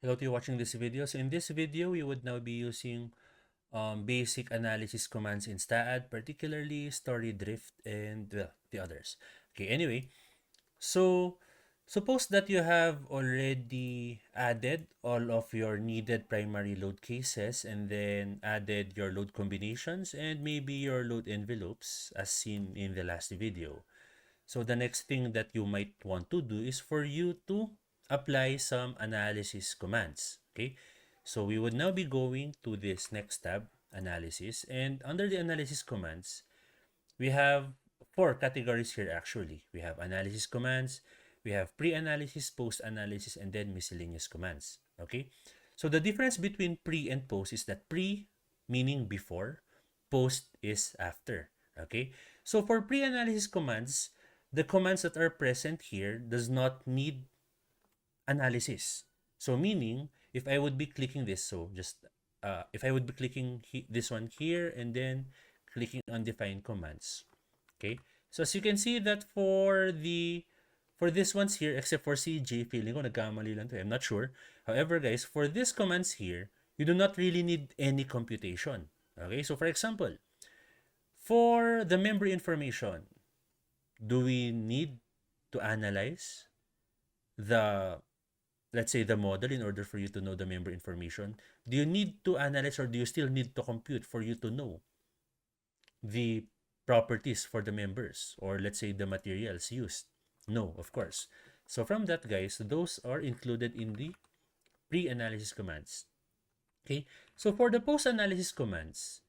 Hello to you watching this video. So in this video, we would now be using basic analysis commands in STAAD, particularly story drift and well, the others. Okay, anyway, so suppose that you have already added all of your needed primary load cases and then added your load combinations and maybe your load envelopes as seen in the last video. So the next thing that you might want to do is for you to apply some analysis commands. Okay, so we would now be going to this next tab, analysis, and under the analysis commands, we have four categories here actually. We have analysis commands, we have pre-analysis, post-analysis, and then miscellaneous commands. Okay, so the difference between pre and post is that pre meaning before, post is after. Okay, so for pre-analysis commands, the commands that are present here does not need analysis. So meaning, if I would be clicking this, so just if I would be clicking this one here and then clicking on define commands. Okay, so as you can see that for this ones here, except for CG, feeling ko nagkamali lang to. I'm not sure. However, guys, for these commands here, you do not really need any computation. Okay, so for example, for the member information, do we need to analyze the, let's say, the model in order for you to know the member information? Do you need to analyze or do you still need to compute for you to know the properties for the members or let's say the materials used? No, of course. So from that, guys, those are included in the pre-analysis commands. Okay, so for the post-analysis commands,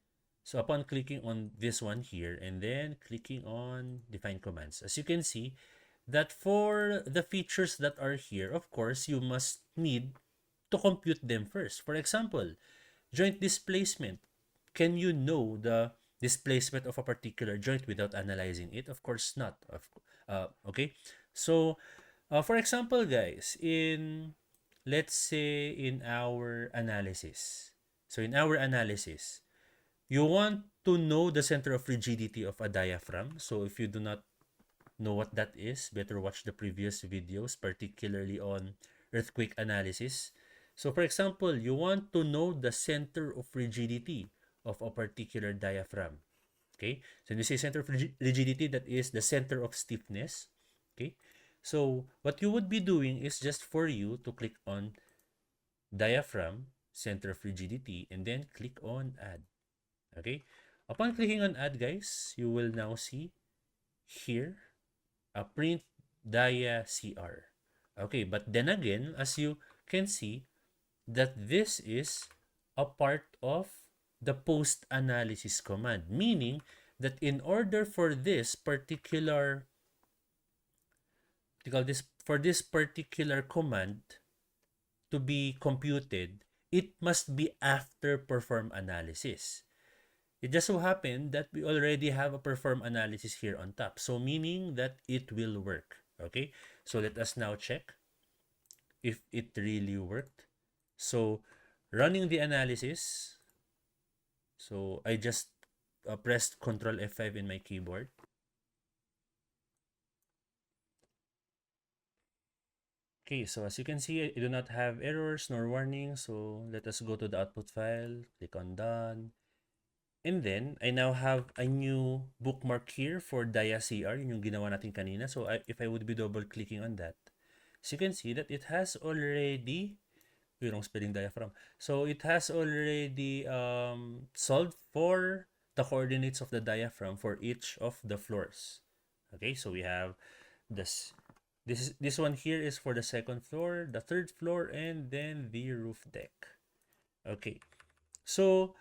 so upon clicking on this one here and then clicking on define commands, as you can see that for the features that are here, of course, you must need to compute them first. For example, joint displacement. Can you know the displacement of a particular joint without analyzing it? Of course not. Okay, so for example, guys, in let's say in our analysis. So in our analysis, you want to know the center of rigidity of a diaphragm. So if you do not know what that is, better watch the previous videos, particularly on earthquake analysis. So for example, you want to know the center of rigidity of a particular diaphragm. Okay, so when you say center of rigidity, that is the center of stiffness. Okay, so what you would be doing is just for you to click on diaphragm, center of rigidity, and then click on add. Okay, upon clicking on add, guys, you will now see here a print dia CR. Okay, but then again, as you can see, that this is a part of the post-analysis command, meaning that in order for this particular, for this particular command to be computed, it must be after perform analysis. It just so happened that we already have a perform analysis here on top. So meaning that it will work. Okay, so let us now check if it really worked. So running the analysis. So I just pressed Control F5 in my keyboard. Okay, so as you can see, I do not have errors nor warnings. So let us go to the output file, click on done. And then, I now have a new bookmark here for DiaCR, yun yung ginawa natin kanina. So, if I would be double-clicking on that, as you can see that it has already, wrong spelling diaphragm. So, it has already solved for the coordinates of the diaphragm for each of the floors. Okay, so we have this. This one here is for the second floor, the third floor, and then the roof deck. Okay, so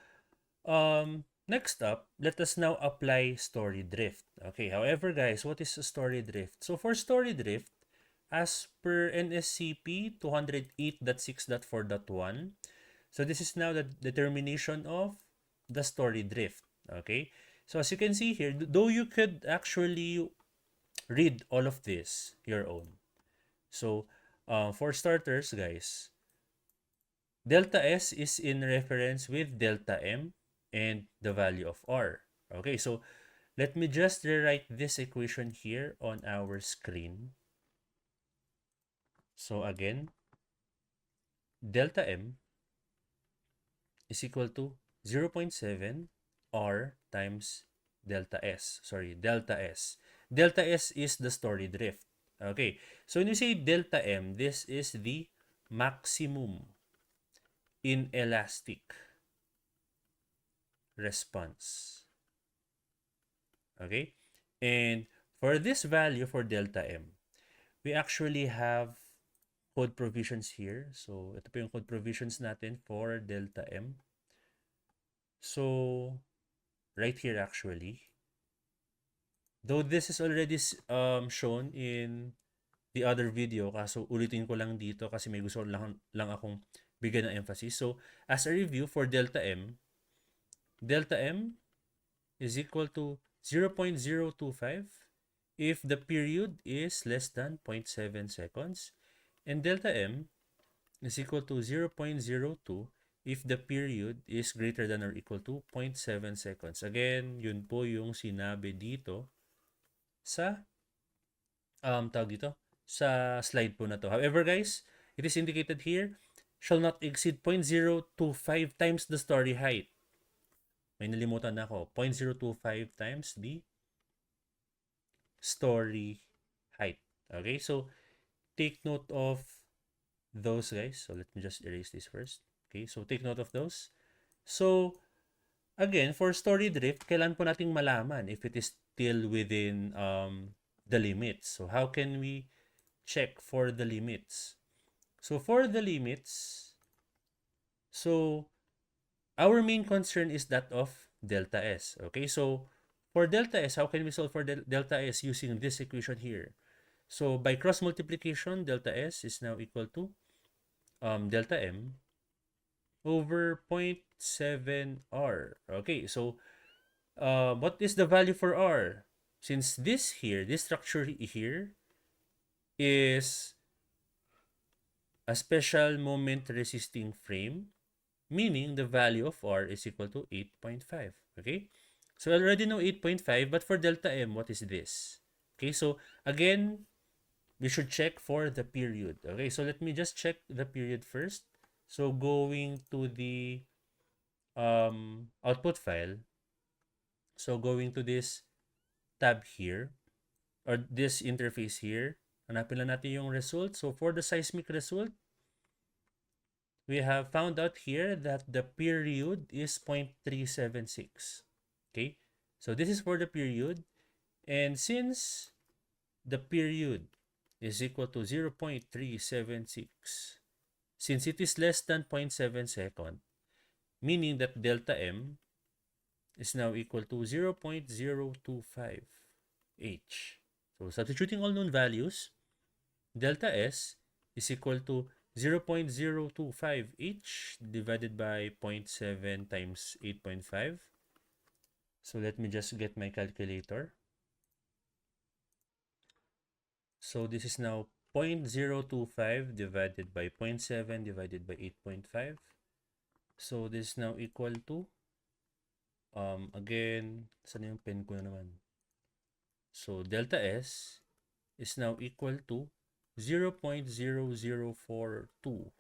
next up, let us now apply story drift. Okay, however, guys, what is a story drift? So for story drift, as per NSCP 208.6.4.1, so this is now the determination of the story drift. Okay, so as you can see here, though you could actually read all of this your own. So for starters, guys, delta S is in reference with delta M and the value of R. Okay, so let me just rewrite this equation here on our screen. So again, delta M is equal to 0.7 R times delta S. Sorry, delta S. Delta S is the story drift. Okay, so when you say delta M, this is the maximum inelastic response. Okay, and for this value for delta M, we actually have code provisions here. So, ito po yung code provisions natin for delta M. So, right here actually, though this is already shown in the other video, kaso ulitin ko lang dito kasi may gusto lang akong bigyan ng emphasis. So, as a review for delta M is equal to 0.025 if the period is less than 0.7 seconds, and delta M is equal to 0.02 if the period is greater than or equal to 0.7 seconds. Again, yun po yung sinabi dito sa tawag dito sa slide po na to. However, guys, it is indicated here shall not exceed 0.025 times the story height. May nalimutan na ako. 0.025 times the story height. Okay, so take note of those, guys. So let me just erase this first. Okay, so take note of those. So again, for story drift, kailan po nating malaman if it is still within the limits? So how can we check for the limits? So for the limits, so our main concern is that of delta S. Okay, so for delta S, how can we solve for delta S using this equation here? So by cross multiplication, delta S is now equal to delta M over 0.7 R. Okay, so what is the value for R? Since this structure here is a special moment resisting frame, meaning the value of R is equal to 8.5. Okay, so I already know 8.5, but for delta M, what is this? Okay, so again, we should check for the period. Okay, so let me just check the period first. So going to the output file, so going to this tab here, or this interface here, hanapin lang natin yung result. So for the seismic result, we have found out here that the period is 0.376. Okay, so this is for the period, and since the period is equal to 0.376, since it is less than 0.7 second, meaning that delta M is now equal to 0.025 H. So substituting all known values, delta S is equal to 0.025 H divided by 0.7 times 8.5. So let me just get my calculator. So this is now 0.025 divided by 0.7 divided by 8.5. So this is now equal to, again, saan yung pen ko na naman? So delta S is now equal to 0.0042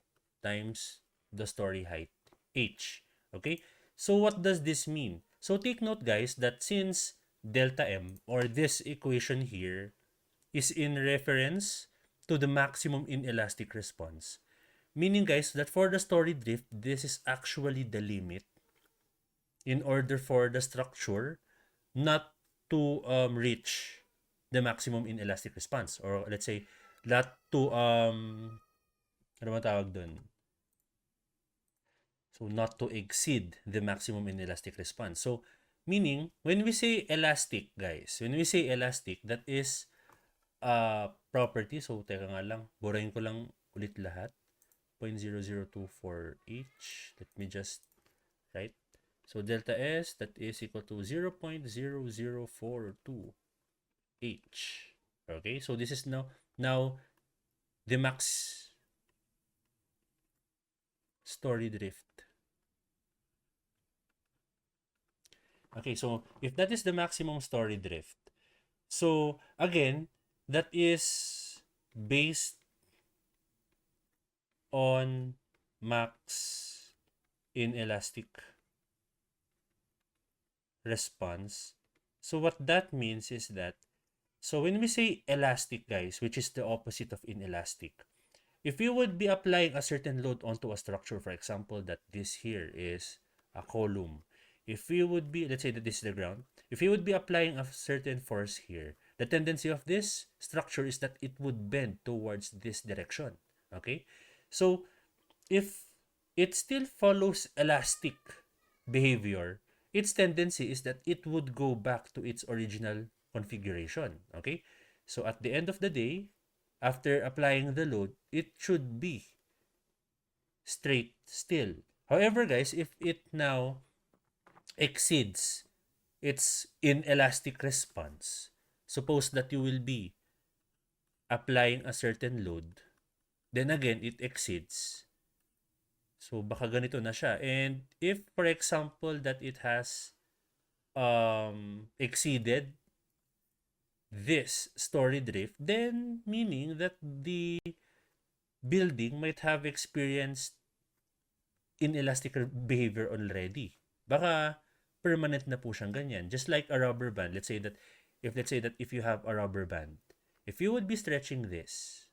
times the story height, H. Okay, so what does this mean? So take note, guys, that since delta M, or this equation here, is in reference to the maximum inelastic response, meaning, guys, that for the story drift, this is actually the limit in order for the structure not to reach the maximum inelastic response, or let's say not to ano ba tawag dun? So not to exceed the maximum inelastic response. So meaning, when we say elastic, guys, that is property. So teka nga lang, burahin ko lang ulit lahat. 0.0024 each. Let me just write. So delta S, that is equal to 0.0042 H. Okay, so this is now the max story drift. Okay, so if that is the maximum story drift, so again, that is based on max inelastic response. So what that means is that, so when we say elastic, guys, which is the opposite of inelastic, if you would be applying a certain load onto a structure, for example, that this here is a column, if you would be, let's say that this is the ground, if you would be applying a certain force here, the tendency of this structure is that it would bend towards this direction. Okay? So, if it still follows elastic behavior, its tendency is that it would go back to its original configuration. Okay? So, at the end of the day, after applying the load, it should be straight still. However, guys, if it now exceeds its inelastic response, suppose that you will be applying a certain load, then again, it exceeds. So, baka ganito na siya. And if, for example, that it has exceeded this story drift, then meaning that the building might have experienced inelastic behavior already. Baka permanent na po siyang ganyan. Just like a rubber band. Let's say that if you have a rubber band, if you would be stretching this,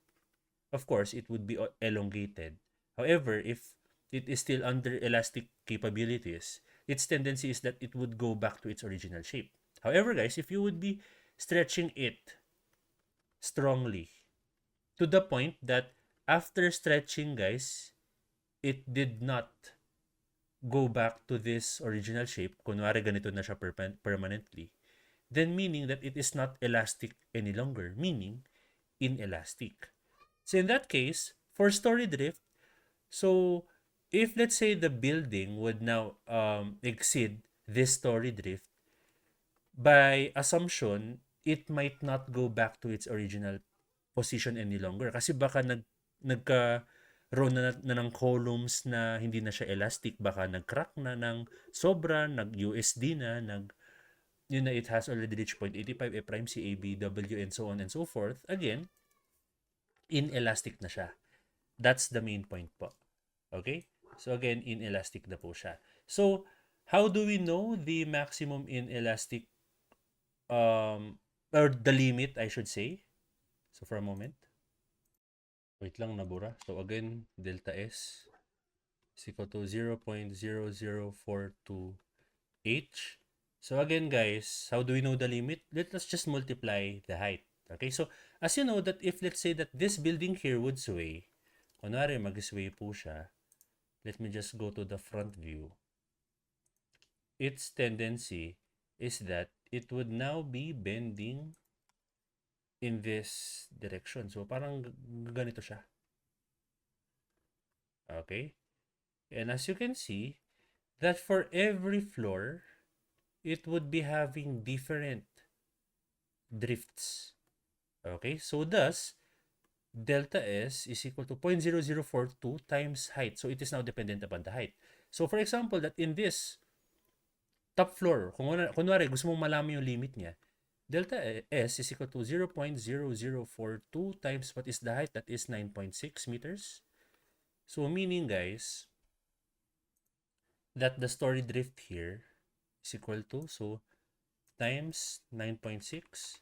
of course, it would be elongated. However, if it is still under elastic capabilities, its tendency is that it would go back to its original shape. However, guys, if you would be stretching it strongly to the point that after stretching, guys, it did not go back to this original shape, kunwari ganito na siya permanently, then meaning that it is not elastic any longer, meaning inelastic. So in that case, for story drift, so if let's say the building would now exceed this story drift, by assumption, it might not go back to its original position any longer. Kasi baka nagkaroon na ng columns na hindi na siya elastic, baka nag-crack na ng sobra, nag-USD na, yun na, it has already reached 0.85 A prime C, A, B, W, and so on and so forth. Again, inelastic na siya. That's the main point po. Okay? So again, inelastic na po siya. So, how do we know the maximum inelastic or the limit, I should say? So for a moment. Wait lang, nabura. So again, delta S is equal to 0.0042 H. So again, guys, how do we know the limit? Let us just multiply the height. Okay, so as you know that if let's say that this building here would sway, kunwari mag-sway po siya, let me just go to the front view. Its tendency is that it would now be bending in this direction. So parang ganito siya. Okay? And as you can see, that for every floor, it would be having different drifts. Okay? So thus, delta S is equal to 0.0042 times height. So it is now dependent upon the height. So for example, that in this top floor, kunwari gusto mong malaman yung limit niya, delta S is equal to 0.0042 times what is the height? That is 9.6 meters. So meaning, guys, that the story drift here is equal to, so times 9.6.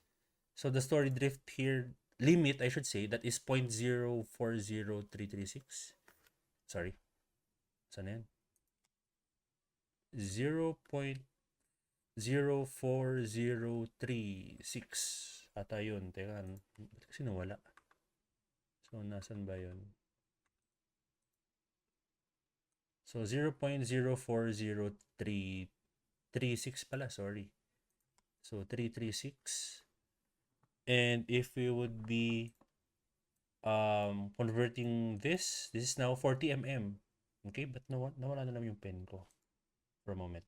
So the story drift here, limit, I should say, that is 0.040336. Sorry. Saan yan? 0.04036. Ata yun. Teka, ba't kasi nawala? So, nasan ba yun? So, 0.040336 pala, sorry. So, 336. And if we would be converting this is now 40 mm. Okay, but nawala na naman yung pen ko for a moment.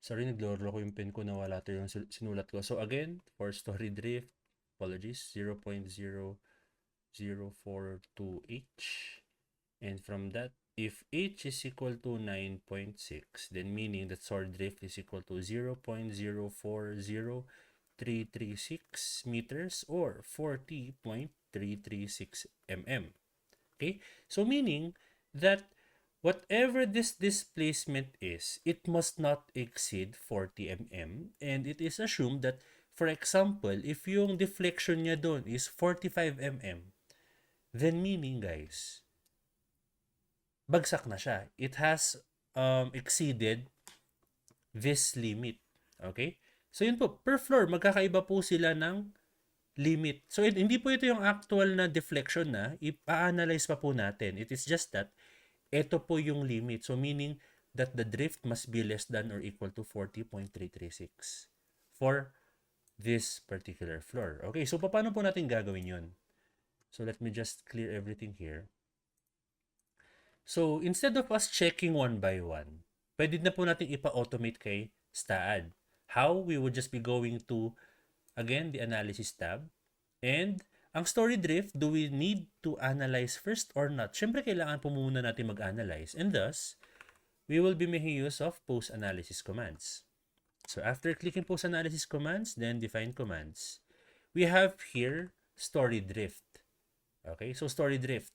Sorry, nagloro ko yung pen ko, nawala to yung sinulat ko. So again, for story drift, apologies, 0.0042H. And from that, if H is equal to 9.6, then meaning that story drift is equal to 0.040336 meters or 40.336 mm. Okay? So meaning that whatever this displacement is, it must not exceed 40 mm, and it is assumed that, for example, if yung deflection niya doon is 45 mm, then meaning, guys, bagsak na siya. It has exceeded this limit. Okay? So yun po, per floor, magkakaiba po sila ng limit. So hindi po ito yung actual na deflection na ipa-analyze pa po natin. It is just that ito po yung limit. So meaning that the drift must be less than or equal to 40.336 for this particular floor. Okay, so paano po natin gagawin yun? So let me just clear everything here. So instead of us checking one by one, pwede na po natin ipa-automate kay STAAD. How? We would just be going to, again, the analysis tab. And ang story drift, do we need to analyze first or not? Siyempre, kailangan po muna natin mag-analyze. And thus, we will be making use of post-analysis commands. So after clicking post-analysis commands, then define commands, we have here story drift. Okay, so story drift.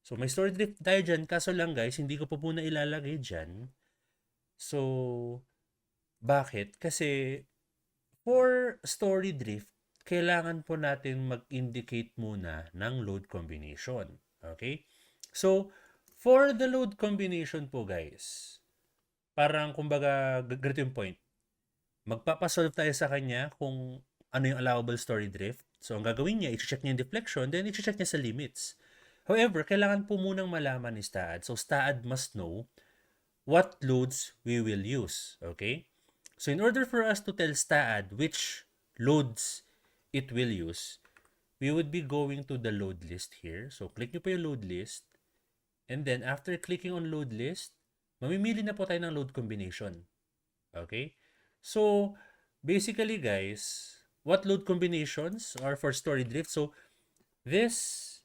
So may story drift tayo dyan, kaso lang guys, hindi ko po muna ilalagay dyan. So, bakit? Kasi for story drift, kailangan po natin mag-indicate muna ng load combination. Okay? So, for the load combination po guys, parang kumbaga, ganito yung point. Magpapasolve tayo sa kanya kung ano yung allowable story drift. So, ang gagawin niya, i-check niya yung deflection, then i-check niya sa limits. However, kailangan po munang malaman ni STAAD. So, STAAD must know what loads we will use. Okay? So, in order for us to tell STAAD which loads it will use, we would be going to the load list here. So, click nyo po yung load list. And then, after clicking on load list, mamimili na po tayo ng load combination. Okay? So, basically, guys, what load combinations are for story drift? So, this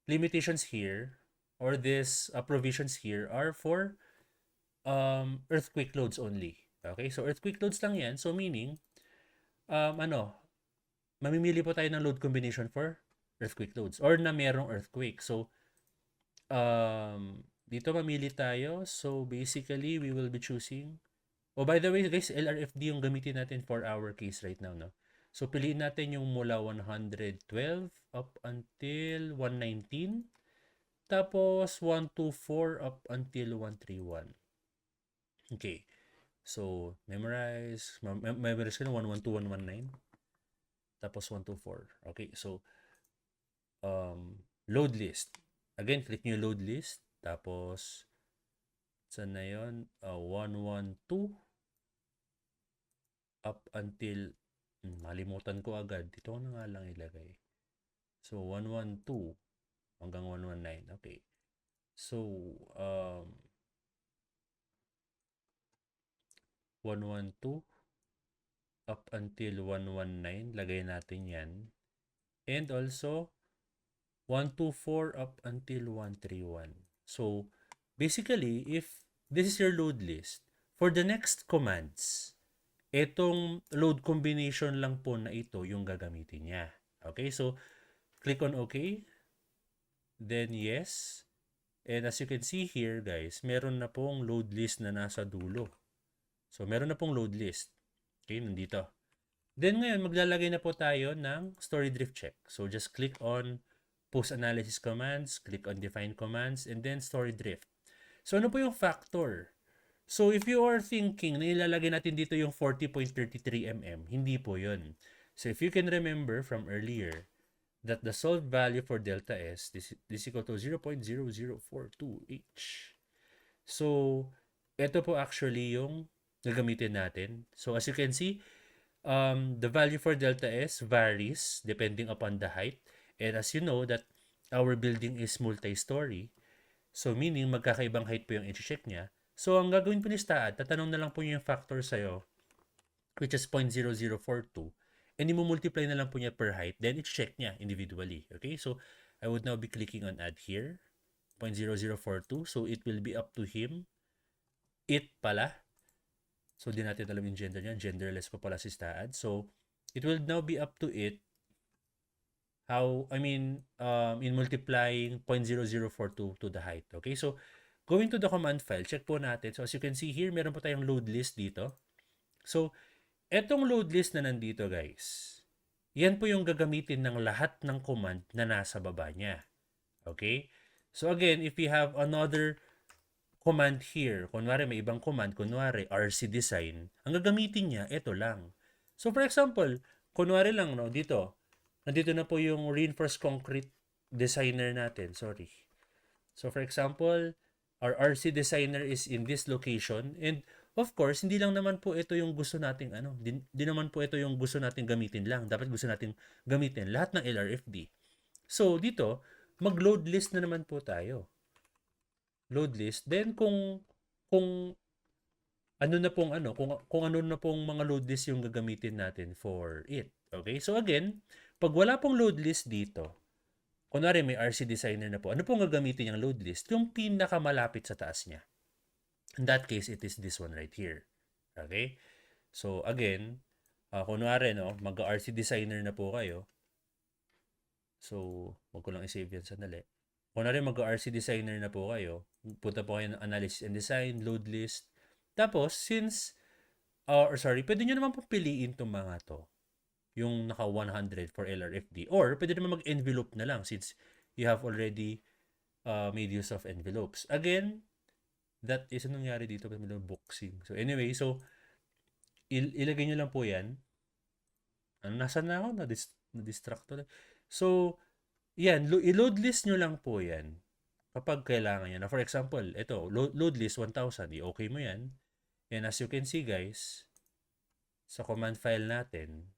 limitations here, or this provisions here, are for earthquake loads only. Okay? So, earthquake loads lang yan. So, meaning, mamimili po tayo ng load combination for earthquake loads or na merong earthquake. So, dito mamili tayo. So, basically, we will be choosing. Oh, by the way, guys, LRFD yung gamitin natin for our case right now, no? So, piliin natin yung mula 112 up until 119. Tapos, 124 up until 131. Okay. So, memorize ko na 112, 119. Tapos 124. Okay, so load list. Again, click nyo load list. Tapos saan na yun? 112 up until malimutan ko agad. Dito ko na nga lang ilagay. So 112 hanggang 119. Okay. So 112 up until 119, lagay natin yan. And also 124 up until 131. So, basically, if this is your load list, for the next commands, itong load combination lang po na ito yung gagamitin niya. Okay, so, click on OK. Then, yes. And as you can see here, guys, meron na pong load list na nasa dulo. So, meron na pong load list. Okay, nandito. Then, ngayon, maglalagay na po tayo ng story drift check. So, just click on post-analysis commands, click on define commands, and then story drift. So, ano po yung factor? So, if you are thinking na ilalagay natin dito yung 40.33 mm, hindi po yun. So, if you can remember from earlier that the solved value for delta S is equal to 0.0042H. So, ito po actually yung gagamitin natin. So, as you can see, the value for delta S varies depending upon the height. And as you know that our building is multi-story, so meaning magkakaibang height po yung i-check niya. So ang gagawin po ni STAAD, tatanong na lang po niya yung factor sa'yo, which is 0.0042, and i-multiply na lang po niya per height, then i-check niya individually. Okay, so I would now be clicking on add here, 0.0042, so it will be up to him. It pala. So di natin alam yung gender niya, genderless pa pala si STAAD. So it will now be up to it in multiplying 0.0042 to the height. Okay, so going to the command file, check po natin. So as you can see here, meron po tayong load list dito. So, etong load list na nandito guys, yan po yung gagamitin ng lahat ng command na nasa baba niya. Okay? So again, if we have another command here, kunwari may ibang command, kunwari RC design, ang gagamitin niya, ito lang. So for example, kunwari lang, no, dito, nandito na po yung reinforced concrete designer natin. Sorry. So for example, our RC designer is in this location, and of course, hindi lang naman po ito yung gusto nating di naman po ito yung gusto nating gamitin lang. Dapat gusto nating gamitin lahat ng LRFD. So dito, mag-load list na naman po tayo. Load list. Then kung ano na pong kung ano na pong mga load list yung gagamitin natin for it. Okay? So again, pag wala pong load list dito, kunwari may RC designer na po, ano pong gagamitin yung load list? Yung pinakamalapit sa taas niya. In that case, it is this one right here. Okay? So again, kunwari mag-RC designer na po kayo. So, wag ko lang i-save yan sandali. Kunwari mag-RC designer na po kayo, punta po kayo ng analysis and design, load list. Tapos, pwede nyo naman po piliin itong mga to. Yung naka 100 for LRFD. Or, pwede naman mag-envelope na lang since you have already made use of envelopes. Again, that is nangyari dito with the boxing. So, anyway, ilagay nyo lang po yan. Nasaan na ako? Na-distract ulit. So, yan, i-load list nyo lang po yan kapag kailangan yan. For example, ito, load list 1,000, i-okay mo yan. And as you can see guys, sa command file natin,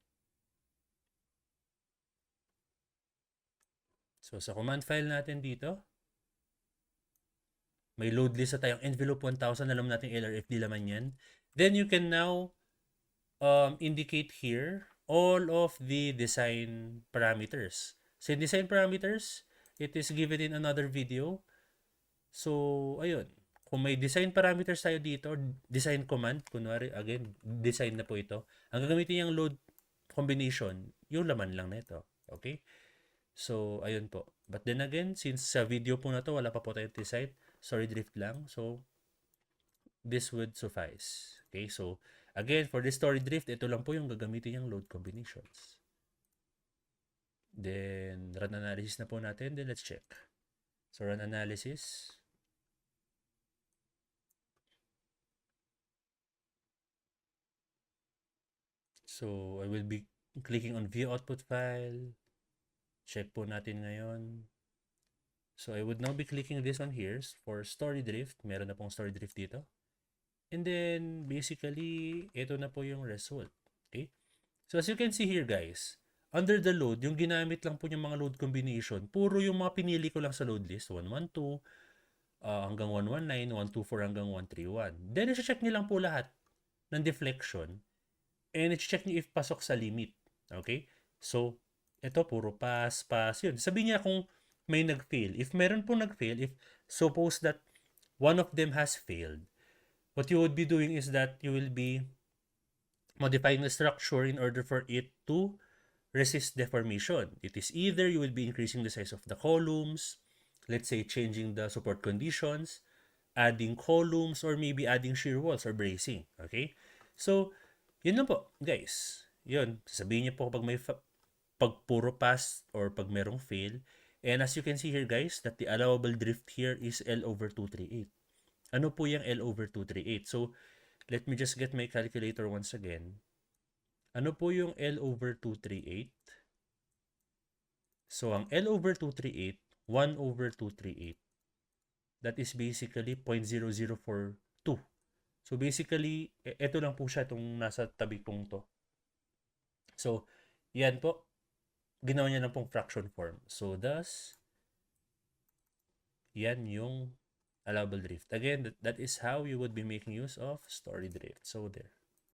so sa command file natin dito, may load list na tayong envelope 1,000, alam natin LRFD laman yan. Then you can now indicate here all of the design parameters. So, design parameters, it is given in another video. So, ayun. Kung may design parameters tayo dito, design command, kunwari, again, design na po ito. Ang gagamitin yung load combination, yung laman lang nito. Okay? So, ayun po. But then again, since sa video po na to, wala pa po tayong design, sorry, drift lang. So, this would suffice. Okay? So, again, for this story drift, ito lang po yung gagamitin yung load combinations. Then, run analysis na po natin. Then, let's check. So, run analysis. So, I will be clicking on view output file. Check po natin ngayon. So, I would now be clicking this one here for story drift. Meron na pong story drift dito. And then, basically, ito na po yung result. Okay? So, as you can see here, guys, under the load, yung ginamit lang po yung mga load combination, puro yung mga pinili ko lang sa load list, 112 hanggang 119, 124 hanggang 131. Then, i-check nyo lang po lahat ng deflection and i-check nyo if pasok sa limit. Okay? So, ito puro pass. Yun. Sabihin niya kung may nag-fail. If meron po nag-fail, if suppose that one of them has failed, what you would be doing is that you will be modifying the structure in order for it to resist deformation. It is either you will be increasing the size of the columns, let's say changing the support conditions, adding columns, or maybe adding shear walls or bracing. Okay? So, yun lang po, guys. Yun, sasabihin niyo po pag puro pass or pag merong fail. And as you can see here, guys, that the allowable drift here is L over 238. Ano po yung L over 238? So, let me just get my calculator once again. Ano po yung L over 238? So, ang L over 238, 1 over 238. That is basically 0.0042. So, basically, ito lang po siya itong nasa tabi pong to. So, yan po. Ginawa niya lang pong fraction form. So, thus, yan yung allowable drift. Again, that is how you would be making use of story drift. So, there.